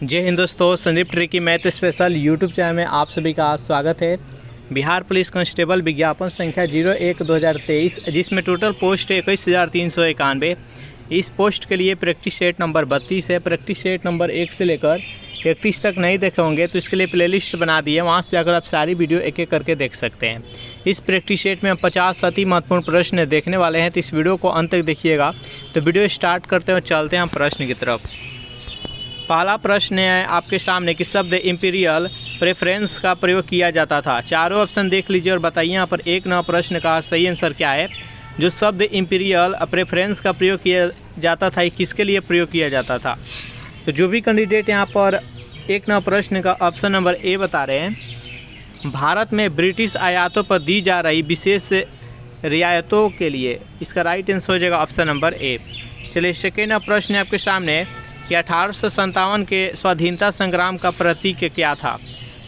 जय हिंद दोस्तों, Sandeep tricky math special YouTube channel में आप सभी का स्वागत है। बिहार पुलिस कांस्टेबल विज्ञापन संख्या 01/2023 जिसमें टोटल पोस्ट है 21,391। इस पोस्ट के लिए प्रैक्टिस सेट नंबर 32 है। प्रैक्टिस सेट नंबर 1 से लेकर 31 तक नहीं देखे होंगे तो इसके लिए प्लेलिस्ट बना दी है, वहाँ से जाकर आप सारी वीडियो एक एक करके देख सकते हैं। इस प्रैक्टिस सेट में हम 50 अति महत्वपूर्ण प्रश्न देखने वाले हैं, तो इस वीडियो को अंत तक देखिएगा। तो वीडियो स्टार्ट करते हैं, चलते हैं हम प्रश्न की तरफ। पहला प्रश्न है आपके सामने कि शब्द इंपीरियल प्रेफरेंस का प्रयोग किया जाता था। चारों ऑप्शन देख लीजिए और बताइए यहाँ पर 1 नंबर प्रश्न का सही आंसर क्या है। जो शब्द इंपीरियल प्रेफरेंस का प्रयोग किया जाता था, किसके लिए प्रयोग किया जाता था? तो जो भी कैंडिडेट यहाँ पर 1 नंबर प्रश्न का ऑप्शन नंबर ए बता रहे हैं, भारत में ब्रिटिश आयातों पर दी जा रही विशेष रियायतों के लिए, इसका राइट आंसर हो जाएगा ऑप्शन नंबर ए। चलिए सेकेंड प्रश्न है आपके सामने कि 1857 के स्वाधीनता संग्राम का प्रतीक क्या था?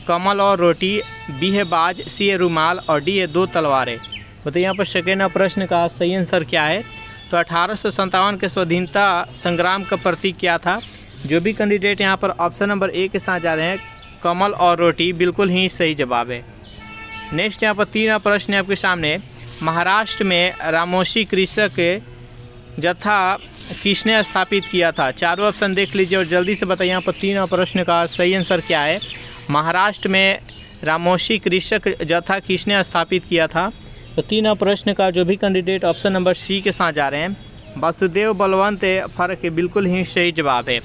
कमल और रोटी, बी है बाज, सी है रुमाल और डी है 2 तलवारें। बताइए यहाँ पर सेकेंड प्रश्न का सही आंसर क्या है। तो 1857 के स्वाधीनता संग्राम का प्रतीक क्या था? जो भी कैंडिडेट यहाँ पर ऑप्शन नंबर ए के साथ जा रहे हैं, कमल और रोटी, बिल्कुल ही सही जवाब है। नेक्स्ट यहाँ पर 3 प्रश्न है आपके सामने। महाराष्ट्र में रामोशी कृषक जत्था किसने स्थापित किया था? चारों ऑप्शन देख लीजिए और जल्दी से बताइए यहाँ पर 3 प्रश्न का सही आंसर क्या है। महाराष्ट्र में रामोशी कृषक जत्था किसने स्थापित किया था? तो 3 प्रश्न का जो भी कैंडिडेट ऑप्शन नंबर सी के साथ जा रहे हैं, वासुदेव बलवंत फर्क, बिल्कुल ही सही जवाब है।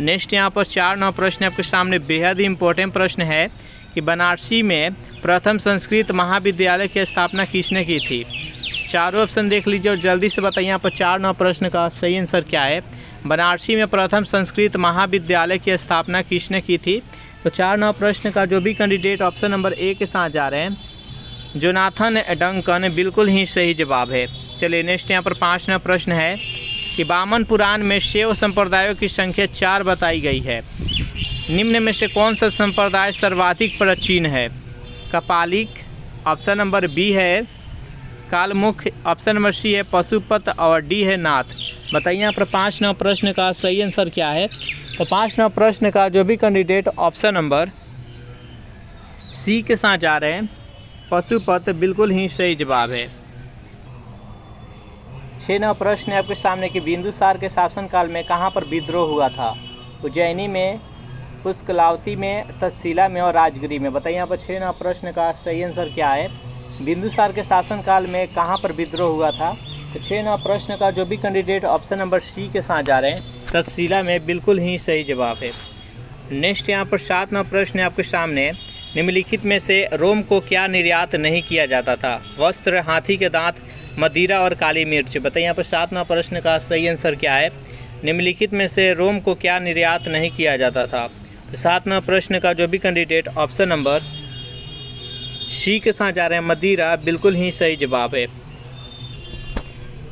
नेक्स्ट यहाँ पर 4 प्रश्न आपके सामने बेहद ही इम्पोर्टेंट प्रश्न है कि बनारसी में प्रथम संस्कृत महाविद्यालय की स्थापना किसने की थी? चारों ऑप्शन देख लीजिए और जल्दी से बताइए यहाँ पर 4 प्रश्न का सही आंसर क्या है। बनारसी में प्रथम संस्कृत महाविद्यालय की स्थापना किसने की थी? तो 4 प्रश्न का जो भी कैंडिडेट ऑप्शन नंबर ए के साथ जा रहे हैं, जोनाथन डंकन, बिल्कुल ही सही जवाब है। चलिए नेक्स्ट यहाँ पर 5 प्रश्न है कि वामन पुराण में शैव संप्रदायों की संख्या 4 बताई गई है। निम्न में से कौन सा संप्रदाय सर्वाधिक प्राचीन है? कपालिक, ऑप्शन नंबर बी है कालमुख, ऑप्शन नंबर सी है पशुपत और डी है नाथ। बताइए यहाँ पर 5 प्रश्न का सही आंसर क्या है। तो 5 प्रश्न का जो भी कैंडिडेट ऑप्शन नंबर सी के साथ जा रहे हैं, पशुपत, बिल्कुल ही सही जवाब है। 6 प्रश्न है आपके सामने कि बिंदुसार के शासनकाल में कहाँ पर विद्रोह हुआ था? उज्जैनी में, पुष्कलावती में, तक्षशिला में और राजगिरी में। बताइए यहाँ पर 6 प्रश्न का सही आंसर क्या है। बिंदुसार के शासनकाल में कहाँ पर विद्रोह हुआ था? तो 6 प्रश्न का जो भी कैंडिडेट ऑप्शन नंबर सी के साथ जा रहे हैं, तक्षशिला में, बिल्कुल ही सही जवाब है। नेक्स्ट यहाँ पर 7 प्रश्न है आपके सामने। निम्नलिखित में से रोम को क्या निर्यात नहीं किया जाता था? वस्त्र, हाथी के दांत, मदिरा और काली मिर्च। बताइए यहाँ पर 7 प्रश्न का सही आंसर क्या है। निम्नलिखित में से रोम को क्या निर्यात नहीं किया जाता था? तो 7 प्रश्न का जो भी कैंडिडेट ऑप्शन नंबर सी के साथ जा रहे हैं, मदिरा, बिल्कुल ही सही जवाब है।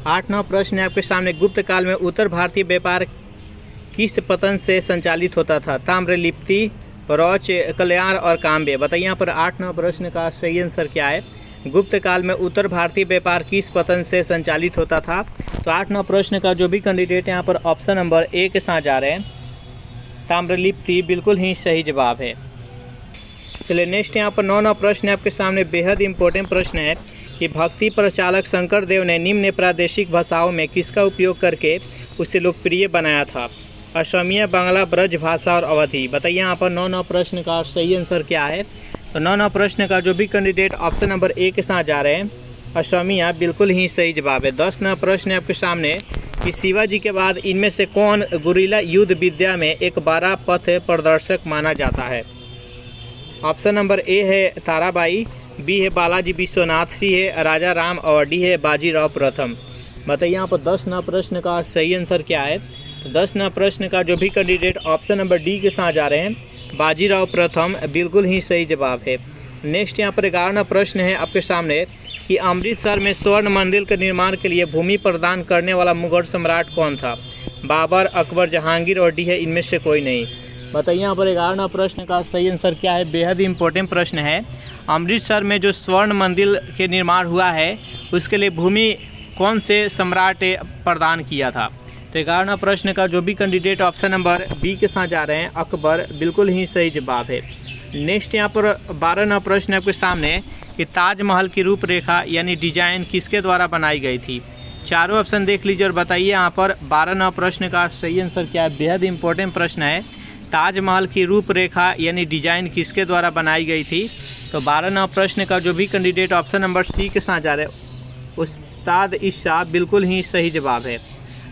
8 प्रश्न है आपके सामने। गुप्त काल में उत्तर भारतीय व्यापार किस पतन से संचालित होता था? ताम्रलिप्ति, बरौच, कल्याण और काम्य। बताइए यहाँ पर 8 प्रश्न का सही आंसर क्या है। गुप्त काल में उत्तर भारतीय व्यापार किस पतन से संचालित होता था? तो 8 प्रश्न का जो भी कैंडिडेट यहाँ पर ऑप्शन नंबर ए के साथ जा रहे हैं, ताम्रलिप्ति, बिल्कुल ही सही जवाब है। चलिए नेक्स्ट यहाँ पर 9 प्रश्न है आपके सामने। बेहद इंपॉर्टेंट प्रश्न है कि भक्ति प्रचालक शंकरदेव ने निम्न प्रादेशिक भाषाओं में किसका उपयोग करके उसे लोकप्रिय बनाया था? असमिया, बांग्ला, ब्रज भाषा और अवधी। बताइए यहाँ पर 9 प्रश्न का सही आंसर क्या है। तो 9 प्रश्न का जो भी कैंडिडेट ऑप्शन नंबर ए के साथ जा रहे हैं, असमिया, बिल्कुल ही सही जवाब है। 10 प्रश्न है आपके सामने कि शिवाजी के बाद इनमें से कौन गुरिल्ला युद्ध विद्या में एक 12 पथ प्रदर्शक माना जाता है? ऑप्शन नंबर ए है ताराबाई, बी है बालाजी विश्वनाथ, सी है राजा राम और डी है बाजीराव प्रथम। बताइए यहाँ पर 10 प्रश्न का सही आंसर क्या है। तो 10 प्रश्न का जो भी कैंडिडेट ऑप्शन नंबर डी के साथ जा रहे हैं, बाजीराव प्रथम, बिल्कुल ही सही जवाब है। नेक्स्ट यहाँ पर 11 प्रश्न है आपके सामने कि अमृतसर में स्वर्ण मंदिर के निर्माण के लिए भूमि प्रदान करने वाला मुगल सम्राट कौन था? बाबर, अकबर, जहांगीर और डी है इनमें से कोई नहीं। बताइए यहाँ पर 11 प्रश्न का सही आंसर क्या है। बेहद ही इम्पोर्टेंट प्रश्न है। अमृतसर में जो स्वर्ण मंदिर के निर्माण हुआ है उसके लिए भूमि कौन से सम्राट प्रदान किया था? तो 11वां प्रश्न का जो भी कैंडिडेट ऑप्शन नंबर बी के साथ जा रहे हैं अकबर, बिल्कुल ही सही जवाब है। नेक्स्ट यहाँ पर 12वां प्रश्न आपके सामने कि ताजमहल की रूपरेखा यानी डिजाइन किसके द्वारा बनाई गई थी। चारों ऑप्शन देख लीजिए और बताइए यहाँ पर 12वां प्रश्न का सही आंसर क्या है। बेहद इंपॉर्टेंट प्रश्न है, ताजमहल की रूपरेखा यानी डिजाइन किसके द्वारा बनाई गई थी। तो 12वां प्रश्न का जो भी कैंडिडेट ऑप्शन नंबर सी के साथ जा रहे हैं उस्ताद ईशा, बिल्कुल ही सही जवाब है।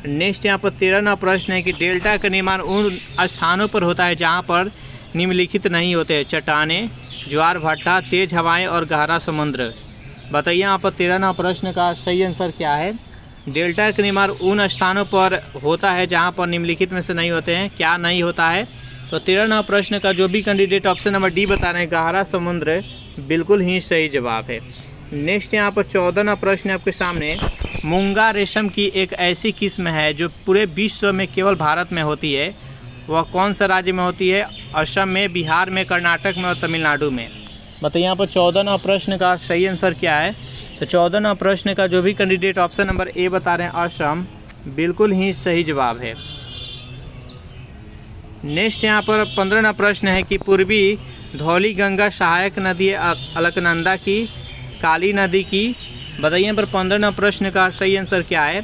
नेक्स्ट यहाँ पर 13वां प्रश्न है कि डेल्टा का निर्माण उन स्थानों पर होता है जहाँ पर निम्नलिखित नहीं होते, चट्टानें, ज्वार भाटा, तेज हवाएं और गहरा समुद्र। बताइए यहाँ पर 13वां प्रश्न का सही आंसर क्या है। डेल्टा का निर्माण उन स्थानों पर होता है जहाँ पर निम्नलिखित में से नहीं होते हैं, क्या नहीं होता है। तो 13वां प्रश्न का जो भी कैंडिडेट ऑप्शन नंबर डी बता रहे हैं गहरा समुद्र, बिल्कुल ही सही जवाब है। नेक्स्ट यहाँ पर 14वां प्रश्न आपके सामने, मूंगा रेशम की एक ऐसी किस्म है जो पूरे विश्व में केवल भारत में होती है, वह कौन सा राज्य में होती है। असम में, बिहार में, कर्नाटक में और तमिलनाडु में। बताइए यहाँ पर 14वां प्रश्न का सही आंसर क्या है। तो 14वां प्रश्न का जो भी कैंडिडेट ऑप्शन नंबर ए बता रहे हैं असम, बिल्कुल ही सही जवाब है। नेक्स्ट यहाँ पर 15वां प्रश्न है कि पूर्वी धौली गंगा सहायक नदी अलकनंदा की, काली नदी की। बताइए यहाँ पर 15वां प्रश्न का सही आंसर क्या है।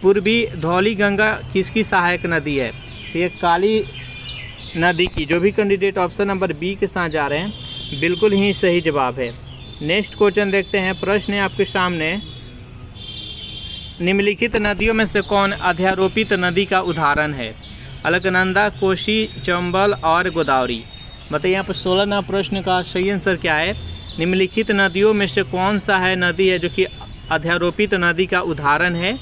पूर्वी धौली गंगा किसकी सहायक नदी है। तो ये काली नदी की। जो भी कैंडिडेट ऑप्शन नंबर बी के साथ जा रहे हैं, बिल्कुल ही सही जवाब है। नेक्स्ट क्वेश्चन देखते हैं। प्रश्न है आपके सामने, निम्नलिखित नदियों में से कौन अध्यारोपित नदी का उदाहरण है। अलकनंदा, कोसी, चंबल और गोदावरी। बताइए यहाँ पर 16वां प्रश्न का सही आंसर क्या है। निम्नलिखित नदियों में से कौन सा है नदी है जो कि अध्यारोपित नदी का उदाहरण है।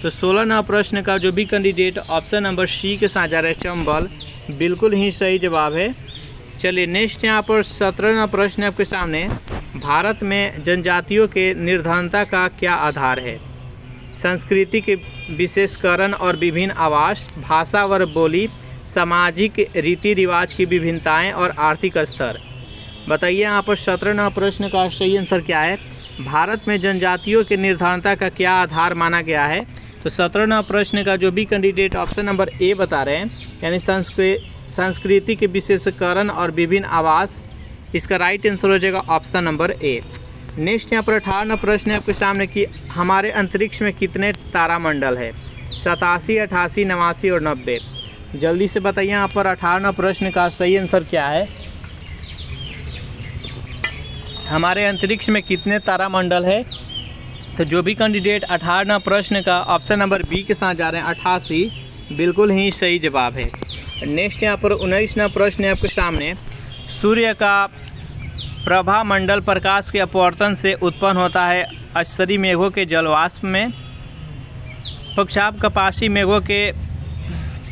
तो 16वां प्रश्न का जो भी कैंडिडेट ऑप्शन नंबर सी के साथ जा रहे हैं चंबल, बिल्कुल ही सही जवाब है। चलिए नेक्स्ट यहाँ पर 17वां प्रश्न आपके सामने, भारत में जनजातियों के निर्धनता का क्या आधार है। संस्कृति के विशेषकरण और विभिन्न आवास, भाषा व बोली, सामाजिक रीति रिवाज की विभिन्नताएं और आर्थिक स्तर। बताइए यहाँ पर 17वां प्रश्न का सही आंसर क्या है। भारत में जनजातियों के निर्धनता का क्या आधार माना गया है। तो 17वां प्रश्न का जो भी कैंडिडेट ऑप्शन नंबर ए बता रहे हैं यानी संस्कृति के विशेषकरण और विभिन्न आवास, इसका राइट आंसर हो जाएगा ऑप्शन नंबर ए। नेक्स्ट यहाँ पर 18वां प्रश्न है आपके सामने कि हमारे अंतरिक्ष में कितने तारामंडल है। 87, 88, 89 और 90। जल्दी से बताइए यहाँ पर 18वां प्रश्न का सही आंसर क्या है। हमारे अंतरिक्ष में कितने तारामंडल है। तो जो भी कैंडिडेट 18वां प्रश्न का ऑप्शन नंबर बी के साथ जा रहे हैं 88, बिल्कुल ही सही जवाब है। नेक्स्ट यहाँ पर 19वां प्रश्न है आपके सामने, सूर्य का प्रभा मंडल प्रकाश के अपवर्तन से उत्पन्न होता है अस्तरी मेघों के जलवाष्प में, पक्षाप कपासी मेघों के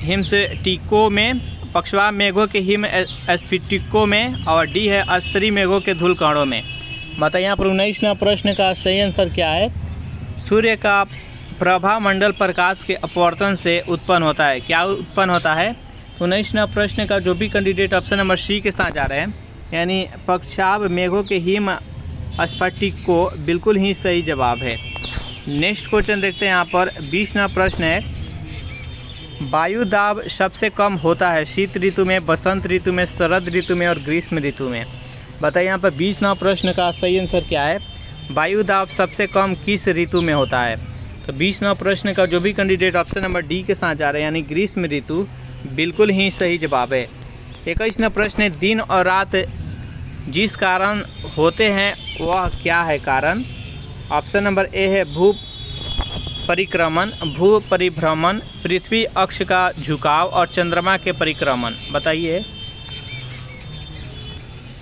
हिमस्फटिकों में, पक्षवाप मेघों के हिम स्फटिकों में और डी है अस्तरी मेघों के धूलकणों में। बताइए यहाँ पर 19वां प्रश्न का सही आंसर क्या है। सूर्य का प्रभा मंडल प्रकाश के अपवर्तन से उत्पन्न होता है, क्या उत्पन्न होता है। 19वां प्रश्न का जो भी कैंडिडेट ऑप्शन नंबर सी के साथ जा रहे हैं यानी पक्षाप मेघों के हिम स्फटिकों, बिल्कुल ही सही जवाब है। नेक्स्ट क्वेश्चन देखते हैं यहाँ पर 20वां प्रश्न है, वायु दाब सबसे कम होता है शीत ऋतु में, बसंत ऋतु में, शरद ऋतु में और ग्रीष्म ऋतु में। बताइए यहाँ पर 20वां प्रश्न का सही आंसर क्या है। वायु दाब सबसे कम किस ऋतु में होता है। तो 20वां प्रश्न का जो भी कैंडिडेट ऑप्शन नंबर डी के साथ जा रहे हैं यानी ग्रीष्म ऋतु, बिल्कुल ही सही जवाब है। 21वां प्रश्न है, दिन और रात जिस कारण होते हैं वह क्या है कारण। ऑप्शन नंबर ए है भू परिक्रमण, भू परिभ्रमण, पृथ्वी अक्ष का झुकाव और चंद्रमा के परिक्रमण। बताइए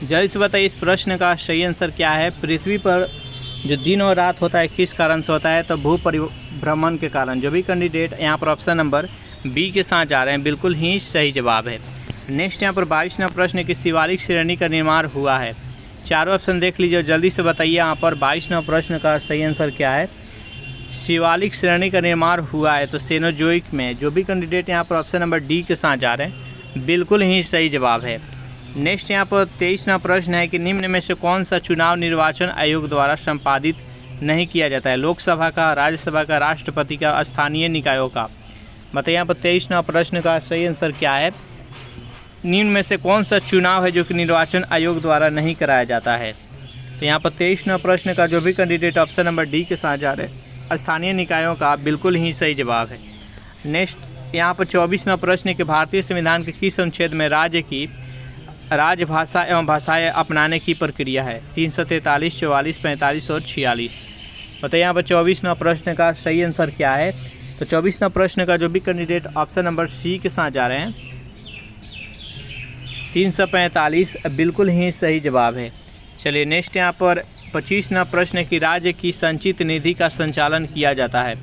जल्दी से बताइए इस प्रश्न का सही आंसर क्या है। पृथ्वी पर जो दिन और रात होता है किस कारण से होता है। तो भू परिभ्रमण के कारण। जो भी कैंडिडेट यहाँ पर ऑप्शन नंबर बी के साथ जा रहे हैं, बिल्कुल ही सही जवाब है। नेक्स्ट यहाँ पर 22वां प्रश्न की शिवालिक श्रेणी का निर्माण हुआ है। चारों ऑप्शन देख लीजिए, जल्दी से बताइए यहाँ पर 22वां प्रश्न का सही आंसर क्या है। शिवालिक श्रेणी का निर्माण हुआ है तो सेनोजोइक में। जो भी कैंडिडेट यहाँ पर ऑप्शन नंबर डी के साथ जा रहे हैं, बिल्कुल ही सही जवाब है। नेक्स्ट यहाँ पर 23वां प्रश्न है कि निम्न में से कौन सा चुनाव निर्वाचन आयोग द्वारा संपादित नहीं किया जाता है। लोकसभा का, राज्यसभा का, राष्ट्रपति का, स्थानीय निकायों का। बताइए यहाँ पर 23वां प्रश्न का सही आंसर क्या है। निम्न में से कौन सा चुनाव है जो कि निर्वाचन आयोग द्वारा नहीं कराया जाता है। तो यहाँ पर 23वां प्रश्न का जो भी कैंडिडेट ऑप्शन नंबर डी के साथ जा रहे हैं स्थानीय निकायों का बिल्कुल ही सही जवाब है। नेक्स्ट यहाँ पर 24वां प्रश्न के भारतीय संविधान के किस अनुच्छेद में राज्य की राजभाषा एवं भाषाएं अपनाने की प्रक्रिया है। 343, 44, 45 और 46। बताइए यहाँ पर 24वां प्रश्न का सही आंसर क्या है। तो 24वां प्रश्न का जो भी कैंडिडेट ऑप्शन नंबर सी के साथ जा रहे हैं 345 बिल्कुल ही सही जवाब है। चलिए नेक्स्ट यहाँ पर 25वां प्रश्न की राज्य की संचित निधि का संचालन किया जाता है।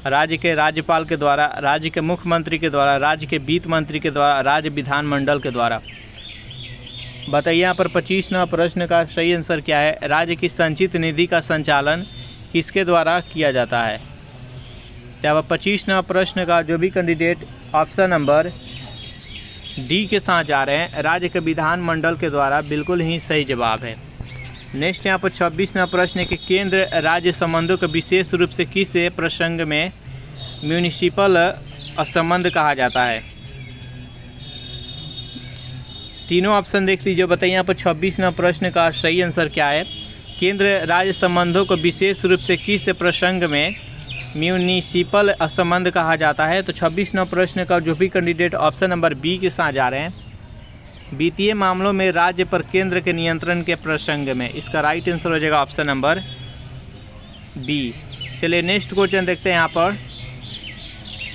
राज्य के राज्यपाल के द्वारा, राज्य के मुख्यमंत्री के द्वारा, राज्य के वित्त मंत्री के द्वारा, राज्य विधानमंडल के द्वारा। बताइए यहाँ पर 25वां प्रश्न का सही आंसर क्या है। राज्य की संचित निधि का संचालन किसके द्वारा किया जाता है। यहाँ पर 25वां प्रश्न का जो भी कैंडिडेट ऑप्शन नंबर डी के साथ जा रहे हैं राज्य के विधानमंडल के द्वारा बिल्कुल ही सही जवाब है। नेक्स्ट यहाँ पर 26वां प्रश्न के केंद्र राज्य संबंधों के विशेष रूप से किस प्रसंग में म्यूनिसिपल संबंध कहा जाता है। तीनों ऑप्शन देख लीजिए। बताइए यहाँ पर 26वां प्रश्न का सही आंसर क्या है। केंद्र राज्य संबंधों को विशेष रूप से किस प्रसंग में म्यूनिसिपल संबंध कहा जाता है। तो 26वां प्रश्न का जो भी कैंडिडेट ऑप्शन नंबर बी के साथ जा रहे हैं वित्तीय मामलों में राज्य पर केंद्र के नियंत्रण के प्रसंग में। इसका राइट आंसर हो जाएगा ऑप्शन नंबर बी। चलिए नेक्स्ट क्वेश्चन देखते हैं। यहाँ पर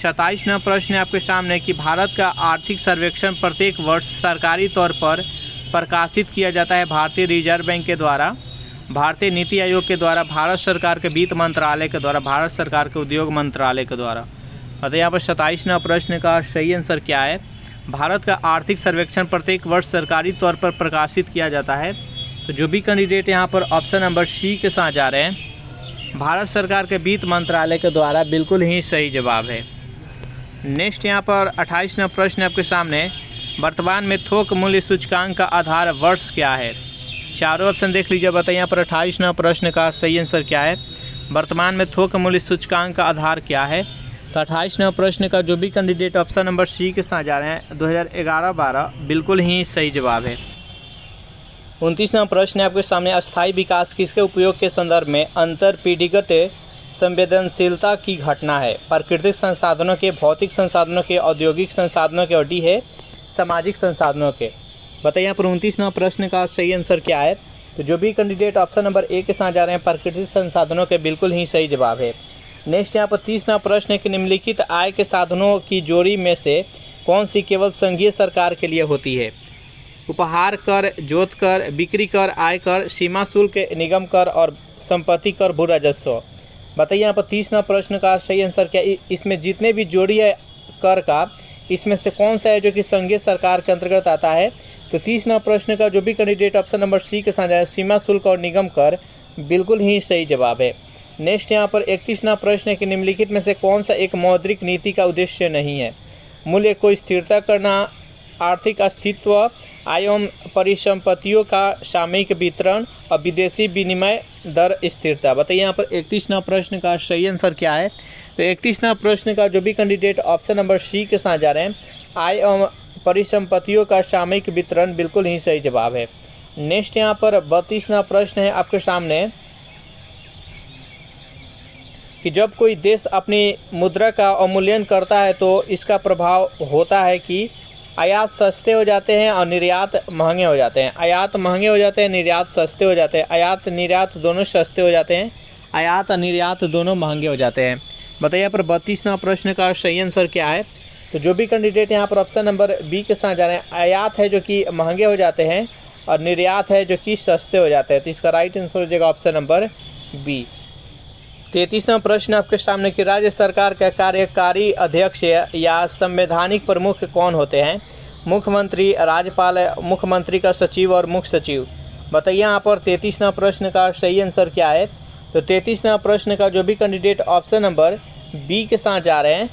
27वां प्रश्न आपके सामने कि भारत का आर्थिक सर्वेक्षण प्रत्येक वर्ष सरकारी तौर पर प्रकाशित किया जाता है भारतीय रिजर्व बैंक के द्वारा, भारतीय नीति आयोग के द्वारा, भारत सरकार के वित्त मंत्रालय के द्वारा, भारत सरकार के उद्योग मंत्रालय के द्वारा। बताइए यहाँ पर 27वां प्रश्न का सही आंसर क्या है। भारत का आर्थिक सर्वेक्षण प्रत्येक वर्ष सरकारी तौर पर प्रकाशित किया जाता है। तो जो भी कैंडिडेट यहाँ पर ऑप्शन नंबर सी के साथ जा रहे हैं भारत सरकार के वित्त मंत्रालय के द्वारा बिल्कुल ही सही जवाब है। नेक्स्ट यहाँ पर 28वां प्रश्न आपके सामने वर्तमान में थोक मूल्य सूचकांक का आधार वर्ष क्या है। चारों ऑप्शन देख लीजिए। बताइए यहाँ पर 28वां प्रश्न का सही आंसर क्या है। वर्तमान में थोक मूल्य सूचकांक का आधार क्या है। तो 28वां प्रश्न का जो भी कैंडिडेट ऑप्शन नंबर सी के साथ जा रहे हैं 2011-12 बिल्कुल ही सही जवाब है। 29वां प्रश्न आपके सामने अस्थायी विकास किसके उपयोग के संदर्भ में अंतर पीढ़ीगत संवेदनशीलता की घटना है। प्राकृतिक संसाधनों के, भौतिक संसाधनों के, औद्योगिक संसाधनों के और डी है सामाजिक संसाधनों के। बताइए यहाँ पर 29वां प्रश्न का सही आंसर क्या है। तो जो भी कैंडिडेट ऑप्शन नंबर ए के साथ जा रहे हैं प्राकृतिक संसाधनों के बिल्कुल ही सही जवाब है। नेक्स्ट यहाँ पर 30वां प्रश्न के निम्नलिखित आय के साधनों की जोड़ी में से कौन सी केवल संघीय सरकार के लिए होती है। उपहार कर, जोत कर, बिक्री कर, आय कर, सीमा शुल्क, निगम कर और संपत्ति कर, भू राजस्व। बताइए यहाँ पर 30वां प्रश्न का सही आंसर क्या है। इसमें जितने भी जोड़ी है कर का इसमें से कौन सा है जो कि संघीय सरकार के अंतर्गत आता है। तो 30वां प्रश्न का जो भी कैंडिडेट ऑप्शन नंबर सी के साथ जाए सीमा शुल्क और निगम कर बिल्कुल ही सही जवाब है। नेक्स्ट यहाँ पर 31वां प्रश्न है कि निम्नलिखित में से कौन सा एक मौद्रिक नीति का उद्देश्य नहीं है। मूल्य को स्थिरता करना, आर्थिक अस्तित्व, आय एवं परिसंपत्तियों का सामयिक वितरण और विदेशी विनिमय दर स्थिरता। बताइए यहाँ पर 31वां प्रश्न का सही आंसर क्या है। तो 31वां प्रश्न का जो भी कैंडिडेट ऑप्शन नंबर सी के साथ जा रहे हैं आय एवं परिसंपत्तियों का सामयिक वितरण बिल्कुल ही सही जवाब है। नेक्स्ट यहाँ पर 32वां प्रश्न है आपके सामने कि जब कोई देश अपनी मुद्रा का अवमूल्यन करता है तो इसका प्रभाव होता है कि आयात सस्ते हो जाते हैं और निर्यात महंगे हो जाते हैं। आयात महंगे हो जाते हैं, निर्यात सस्ते हो जाते हैं। आयात निर्यात दोनों सस्ते हो जाते हैं, आयात और निर्यात दोनों महंगे हो जाते हैं। बताइए यहाँ पर 32वां प्रश्न का सही आंसर क्या है। तो जो भी कैंडिडेट यहाँ पर ऑप्शन नंबर बी के साथ जा रहे हैं आयात है जो कि महंगे हो जाते हैं और निर्यात है जो कि सस्ते हो जाते हैं। तो इसका राइट आंसर हो जाएगा ऑप्शन नंबर बी। 33वां प्रश्न आपके सामने कि राज्य सरकार के कार्यकारी अध्यक्ष या संवैधानिक प्रमुख कौन होते हैं। मुख्यमंत्री, राज्यपाल, मुख्यमंत्री का सचिव और मुख्य सचिव। बताइए यहाँ पर 33वां प्रश्न का सही आंसर क्या है। तो 33वां प्रश्न का जो भी कैंडिडेट ऑप्शन नंबर बी के साथ जा रहे हैं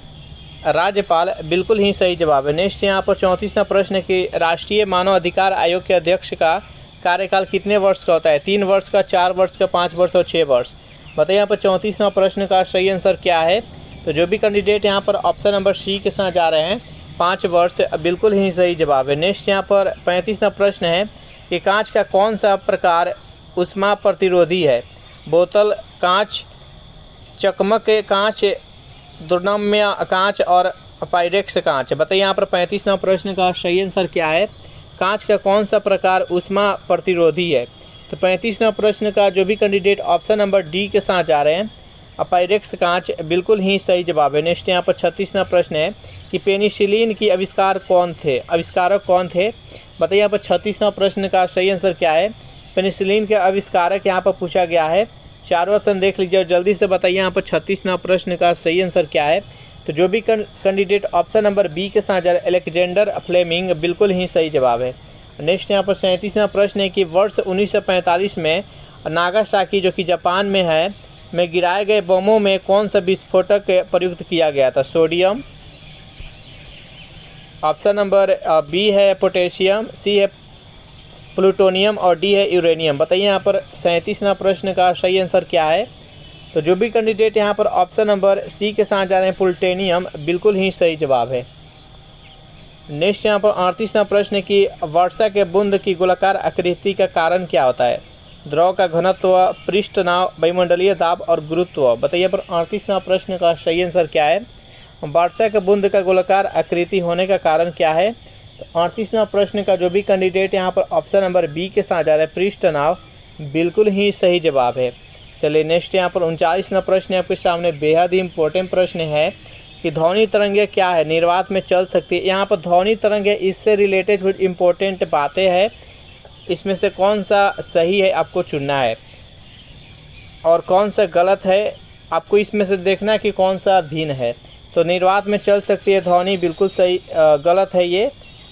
राज्यपाल बिल्कुल ही सही जवाब है। नेक्स्ट यहाँ पर 34वां प्रश्न कि राष्ट्रीय मानव अधिकार आयोग के अध्यक्ष का कार्यकाल कितने वर्ष का होता है। 3 वर्ष का, 4 वर्ष का, 5 वर्ष और 6 वर्ष। बताइए यहाँ पर 34वां प्रश्न का सही आंसर क्या है। तो तो जो भी कैंडिडेट यहाँ पर ऑप्शन नंबर सी के साथ जा रहे हैं 5 वर्ष बिल्कुल ही सही जवाब है। नेक्स्ट यहाँ पर 35वां प्रश्न है कि कांच का कौन सा प्रकार ऊष्मा प्रतिरोधी है। बोतल कांच, चकमक कांच, दुर्नम्य कांच और पायरेक्स कांच। बताइए यहाँ पर 35वां प्रश्न का सही आंसर क्या है। कांच का कौन सा प्रकार ऊष्मा प्रतिरोधी है। तो 35वां प्रश्न का जो भी कैंडिडेट ऑप्शन नंबर डी के साथ जा रहे हैं पायरेक्स कांच बिल्कुल ही सही जवाब है। नेक्स्ट यहाँ पर 36वां प्रश्न है कि पेनिसिलिन की आविष्कारक कौन थे। बताइए यहाँ पर 36वां प्रश्न का सही आंसर क्या है। पेनिसिलिन के आविष्कारक यहाँ पर पूछा गया है। चारों ऑप्शन देख लीजिए और जल्दी से बताइए यहाँ पर 36वां प्रश्न का सही आंसर क्या है। तो जो भी कैंडिडेट ऑप्शन नंबर बी के साथ जा रहे अलेक्जेंडर फ्लेमिंग बिल्कुल ही सही जवाब है। नेक्स्ट यहाँ पर 37वां प्रश्न है कि वर्ष 1945 में नागासाकी जो कि जापान में है में गिराए गए बमों में कौन सा विस्फोटक प्रयुक्त किया गया था। सोडियम, ऑप्शन नंबर बी है पोटेशियम, सी है प्लूटोनियम और डी है यूरेनियम। बताइए यहाँ पर 37वां प्रश्न का सही आंसर क्या है। तो जो भी कैंडिडेट यहाँ पर ऑप्शन नंबर सी के साथ जा रहे हैं प्लूटोनियम बिल्कुल ही सही जवाब है। नेक्स्ट यहाँ पर 38वां प्रश्न है कि वर्षा के बूंद की गोलाकार आकृति का कारण क्या होता है। द्रव का घनत्व, पृष्ठ तनाव, वायुमंडलीय दाब और गुरुत्व। बताइए पर 38वां प्रश्न का सही आंसर क्या है। वर्षा के बूंद का गोलाकार आकृति होने का कारण क्या है। तो 38वां प्रश्न का जो भी कैंडिडेट यहाँ पर ऑप्शन नंबर बी के साथ जा रहा है पृष्ठ तनाव बिल्कुल ही सही जवाब है। चलिए नेक्स्ट यहाँ पर 39वां प्रश्न आपके सामने बेहद ही इंपॉर्टेंट प्रश्न है कि ध्वनि तरंगें क्या है, निर्वात में चल सकती है। यहाँ पर ध्वनि तरंगें इससे रिलेटेड कुछ इंपॉर्टेंट बातें हैं, इसमें से कौन सा सही है आपको चुनना है और कौन सा गलत है आपको इसमें से देखना है कि कौन सा भिन्न है। तो निर्वात में चल सकती है ध्वनि बिल्कुल सही, गलत है ये।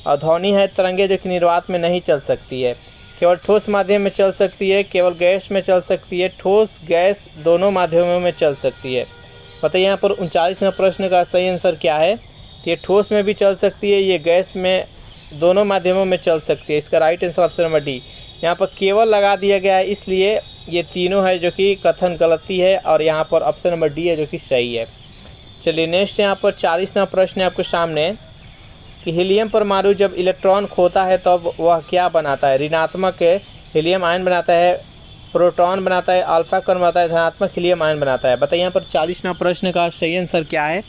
ध्वनि है तरंगे जो कि निर्वात में नहीं चल सकती है, केवल ठोस माध्यम में चल सकती है, केवल गैस में चल सकती है, ठोस गैस दोनों माध्यमों में चल सकती है। बताइए यहाँ पर 39वां प्रश्न का सही आंसर क्या है। तो ये ठोस में भी चल सकती है, ये गैस में, दोनों माध्यमों में चल सकती है। इसका right answer option number D. यहाँ पर केवल लगा दिया गया है इसलिए ये तीनों है जो कि कथन गलती है और यहाँ पर ऑप्शन नंबर डी है जो कि सही है। चलिए नेक्स्ट यहाँ पर 40वां प्रश्न है आपके सामने कि हीलियम परमाणु जब इलेक्ट्रॉन खोता है तब वह क्या बनाता है। ऋणात्मक हीलियम आयन बनाता है, प्रोटॉन बनाता है, अल्फा कण बनाता है, धनात्मक हीलियम आयन बनाता है। बताइए यहाँ पर 40वां प्रश्न का सही आंसर क्या है।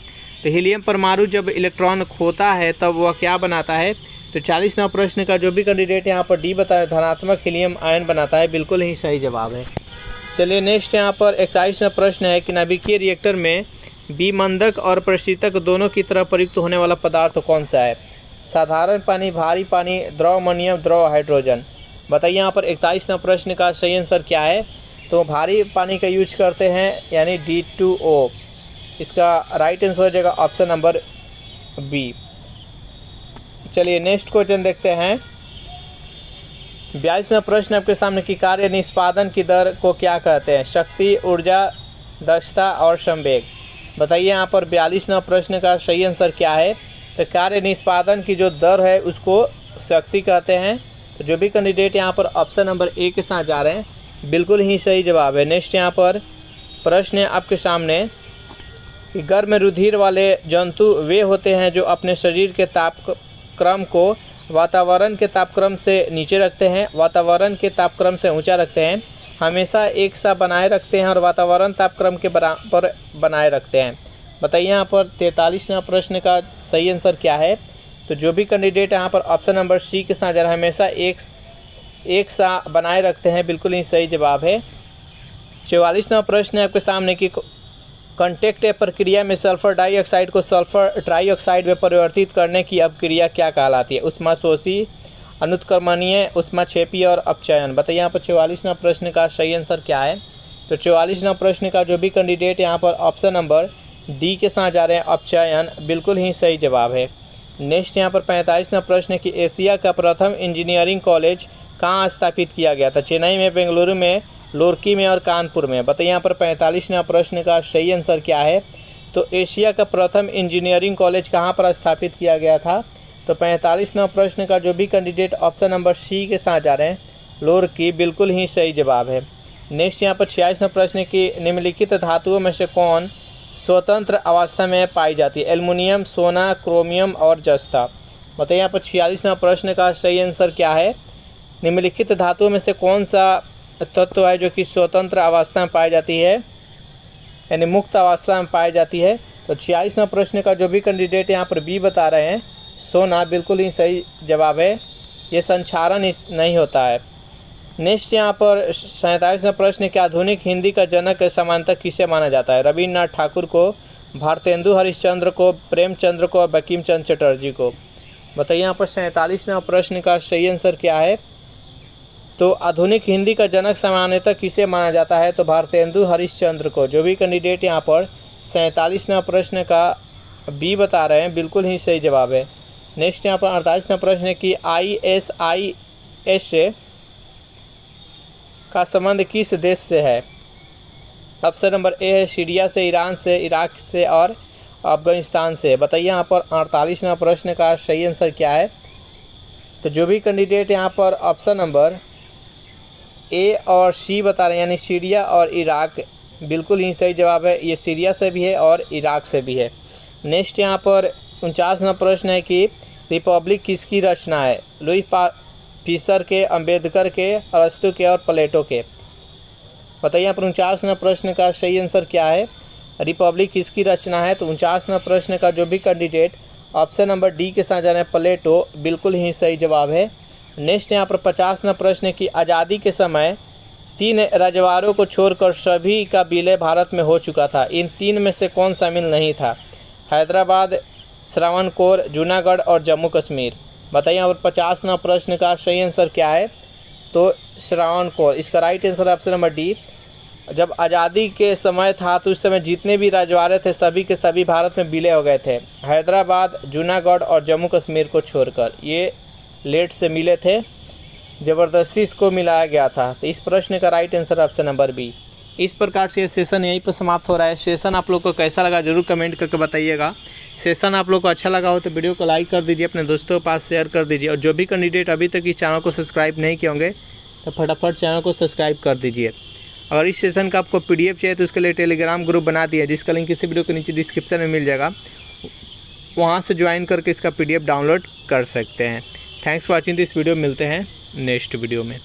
तो हीलियम परमाणु जब इलेक्ट्रॉन खोता है तब वह क्या बनाता है। तो 40वां प्रश्न का जो भी कैंडिडेट यहाँ पर डी बताया धनात्मक हीलियम आयन बनाता है बिल्कुल ही सही जवाब है। चलिए नेक्स्ट यहाँ पर 41वां प्रश्न है कि नाभिकीय रिएक्टर में विमंदक और प्रशीतक दोनों की तरह प्रयुक्त होने वाला पदार्थ कौन सा है। साधारण पानी, भारी पानी, द्रव अमोनियम, द्रव हाइड्रोजन। बताइए यहाँ पर 41वां प्रश्न का सही आंसर क्या है। तो भारी पानी का यूज करते हैं यानी D2O। इसका राइट आंसर हो जाएगा ऑप्शन नंबर बी। चलिए नेक्स्ट क्वेश्चन देखते हैं। 42वां प्रश्न आपके सामने कि कार्य निष्पादन की दर को क्या कहते हैं। शक्ति, ऊर्जा, दक्षता और संवेग। बताइए यहाँ पर 42वां प्रश्न का सही आंसर क्या है। तो कार्य निष्पादन की जो दर है उसको शक्ति कहते हैं। तो जो भी कैंडिडेट यहाँ पर ऑप्शन नंबर ए के साथ जा रहे हैं बिल्कुल ही सही जवाब है। नेक्स्ट यहाँ पर प्रश्न है आपके सामने कि गर्म रुधिर वाले जंतु वे होते हैं जो अपने शरीर के तापक्रम को वातावरण के तापक्रम से नीचे रखते हैं, वातावरण के तापक्रम से ऊंचा रखते हैं, हमेशा एक सा बनाए रखते हैं और वातावरण तापक्रम के बराबर बनाए रखते हैं। बताइए यहाँ पर 43वां प्रश्न का सही आंसर क्या है। तो जो भी कैंडिडेट यहाँ पर ऑप्शन नंबर सी के साथ जा रहा है हमेशा एक सा बनाए रखते हैं बिल्कुल ही सही जवाब है। 44वां प्रश्न है आपके सामने कि कॉन्टैक्ट प्रक्रिया में सल्फर डाइऑक्साइड को सल्फर ट्राइऑक्साइड में परिवर्तित करने की अपक्रिया क्या कहलाती है। ऊष्माशोषी, अनुत्क्रमणीय, ऊष्माक्षेपी और अपचयन। बताइए यहाँ पर 44वां प्रश्न का सही आंसर क्या है। तो 44वां प्रश्न का जो भी कैंडिडेट यहाँ पर ऑप्शन नंबर डी के साथ जा रहे हैं अपचयन बिल्कुल ही सही जवाब है। नेक्स्ट यहाँ पर 45वां प्रश्न है कि एशिया का प्रथम इंजीनियरिंग कॉलेज कहाँ स्थापित किया गया था। चेन्नई में, बेंगलुरु में, रुड़की में और कानपुर में। बताइए यहाँ पर 45वां प्रश्न का सही आंसर क्या है। तो एशिया का प्रथम इंजीनियरिंग कॉलेज कहाँ पर स्थापित किया गया था। तो 45वां प्रश्न का जो भी कैंडिडेट ऑप्शन नंबर सी के साथ जा रहे हैं रुड़की बिल्कुल ही सही जवाब है। नेक्स्ट यहाँ पर 46वां प्रश्न है कि निम्नलिखित धातुओं में से कौन स्वतंत्र अवस्था में पाई जाती है? एल्युमिनियम, सोना, क्रोमियम और जस्ता। बताइए यहाँ पर 46वां प्रश्न का सही आंसर क्या है? निम्नलिखित धातुओं में से कौन सा तत्व है जो कि स्वतंत्र अवस्था में पाई जाती है, यानी मुक्त अवस्था में पाई जाती है? तो 46वां प्रश्न का जो भी कैंडिडेट यहाँ पर बी बता रहे हैं, सोना, बिल्कुल ही सही जवाब है। ये संक्षारण नहीं होता है। नेक्स्ट यहाँ पर 47वां प्रश्न कि आधुनिक हिंदी का जनक सामान्यतः किसे माना जाता है? रविन्द्रनाथ ठाकुर को, भारतेंदु हरिश्चंद्र को, प्रेमचंद्र को, बंकिम चंद्र चटर्जी को। बताइए यहाँ पर 47वां प्रश्न का सही आंसर क्या है? तो आधुनिक हिंदी का जनक सामान्यतः किसे माना जाता है? तो भारतेंदु हरिश्चंद्र को। जो भी कैंडिडेट यहाँ पर 47वां प्रश्न का बी बता रहे हैं, बिल्कुल ही सही जवाब है। नेक्स्ट यहाँ पर 48वां प्रश्न है कि ISIS का संबंध किस देश से है? ऑप्शन नंबर ए है सीरिया से, ईरान से, इराक से और अफगानिस्तान से। बताइए यहाँ पर 48वां प्रश्न का सही आंसर क्या है? तो जो भी कैंडिडेट यहाँ पर ऑप्शन नंबर ए और सी बता रहे हैं, यानी सीरिया और इराक, बिल्कुल ही सही जवाब है। ये सीरिया से भी है और इराक से भी है। नेक्स्ट यहाँ पर 49वां प्रश्न है कि रिपब्लिक किसकी रचना है? लुई पास्चर के, अम्बेडकर के, अरस्तु के और प्लेटो के। बताइए यहाँ पर 49वां प्रश्न का सही आंसर क्या है? रिपब्लिक किसकी रचना है? तो 49वां प्रश्न का जो भी कैंडिडेट ऑप्शन नंबर डी के साथ जा रहे हैं, प्लेटो, बिल्कुल ही सही जवाब है। नेक्स्ट यहाँ पर 50वां प्रश्न है कि आज़ादी के समय 3 रजवाड़ों को छोड़कर सभी का विलय भारत में हो चुका था। इन 3 में से कौन शामिल नहीं था? हैदराबाद, श्रावणकोर, जूनागढ़ और जम्मू कश्मीर। बताइए यहाँ पर 50वां प्रश्न का सही आंसर क्या है? तो श्रावणकोर। इसका right answer option number D. जब आज़ादी के समय था तो उस समय जितने भी रजवाड़े थे सभी के सभी भारत में विलय हो गए थे, हैदराबाद, जूनागढ़ और जम्मू कश्मीर को छोड़कर। ये लेट से मिले थे, ज़बरदस्ती इसको मिलाया गया था। तो इस प्रश्न का right answer option number B. इस प्रकार से ये सेशन यहीं पर समाप्त हो रहा है। सेशन आप लोग को कैसा लगा जरूर कमेंट करके बताइएगा। सेशन आप लोग को अच्छा लगा हो तो वीडियो को लाइक कर दीजिए, अपने दोस्तों के पास शेयर कर दीजिए। और जो भी कैंडिडेट अभी तक इस चैनल को सब्सक्राइब नहीं किए होंगे तो फटाफट चैनल को सब्सक्राइब कर दीजिए। अगर इस सेशन का आपको PDF चाहिए तो उसके लिए टेलीग्राम ग्रुप बना दिया, जिसका लिंक इसी वीडियो के नीचे डिस्क्रिप्शन में मिल जाएगा। वहाँ से ज्वाइन करके इसका PDF डाउनलोड कर सकते हैं। Thanks for watching this video. मिलते हैं नेक्स्ट वीडियो में।